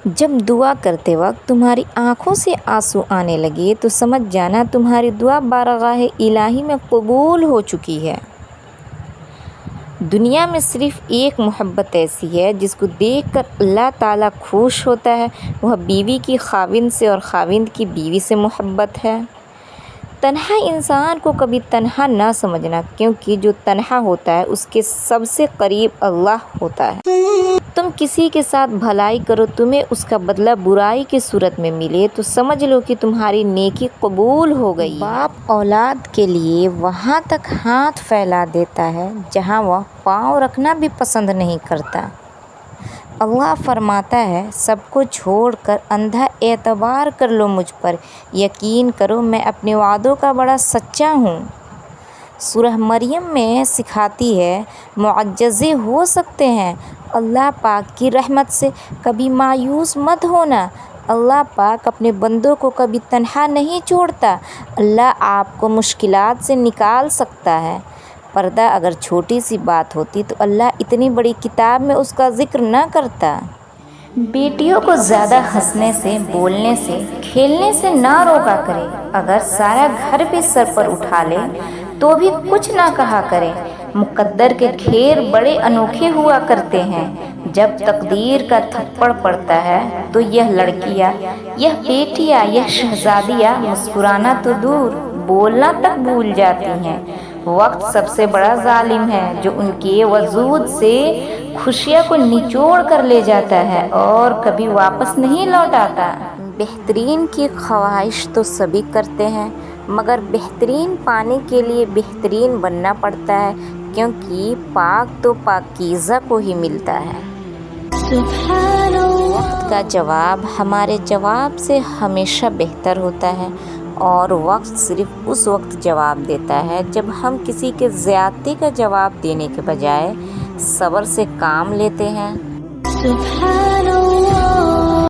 جب دعا کرتے وقت تمہاری آنکھوں سے آنسو آنے لگے تو سمجھ جانا تمہاری دعا بارگاہ الہی میں قبول ہو چکی ہے۔ دنیا میں صرف ایک محبت ایسی ہے جس کو دیکھ کر اللہ تعالیٰ خوش ہوتا ہے، وہ بیوی کی خاوند سے اور خاوند کی بیوی سے محبت ہے۔ تنہا انسان کو کبھی تنہا نہ سمجھنا، کیونکہ جو تنہا ہوتا ہے اس کے سب سے قریب اللہ ہوتا ہے۔ تم کسی کے ساتھ بھلائی کرو، تمہیں اس کا بدلہ برائی کی صورت میں ملے تو سمجھ لو کہ تمہاری نیکی قبول ہو گئی۔ باپ اولاد کے لیے وہاں تک ہاتھ پھیلا دیتا ہے جہاں وہ پاؤں رکھنا بھی پسند نہیں کرتا۔ اللہ فرماتا ہے، سب کو چھوڑ کر اندھا اعتبار کر لو مجھ پر، یقین کرو میں اپنے وعدوں کا بڑا سچا ہوں۔ سورہ مریم میں سکھاتی ہے، معجزے ہو سکتے ہیں، اللہ پاک کی رحمت سے کبھی مایوس مت ہونا۔ اللہ پاک اپنے بندوں کو کبھی تنہا نہیں چھوڑتا۔ اللہ آپ کو مشکلات سے نکال سکتا ہے۔ پردہ اگر چھوٹی سی بات ہوتی تو اللہ اتنی بڑی کتاب میں اس کا ذکر نہ کرتا۔ بیٹیوں کو زیادہ ہنسنے سے، بولنے سے، کھیلنے سے نہ روکا کرے۔ اگر سارا گھر بھی سر پر اٹھا لے تو بھی کچھ نہ کہا کرے۔ مقدر کے کھیل بڑے انوکھے ہوا کرتے ہیں۔ جب تقدیر کا تھپڑ پڑتا ہے تو یہ لڑکیاں، یہ بیٹیاں، یہ شہزادیاں مسکرانا تو دور، بولنا تک بھول جاتی ہیں۔ وقت سب سے بڑا ظالم ہے جو ان کے وجود سے خوشیاں کو نچوڑ کر لے جاتا ہے اور کبھی واپس نہیں لوٹاتا۔ بہترین کی خواہش تو سبھی کرتے ہیں، مگر بہترین پانے کے لیے بہترین بننا پڑتا ہے، کیونکہ پاک تو پاکیزہ کو ہی ملتا ہے۔ وقت کا جواب ہمارے جواب سے ہمیشہ بہتر ہوتا ہے، اور وقت صرف اس وقت جواب دیتا ہے جب ہم کسی کے زیادتی کا جواب دینے کے بجائے صبر سے کام لیتے ہیں۔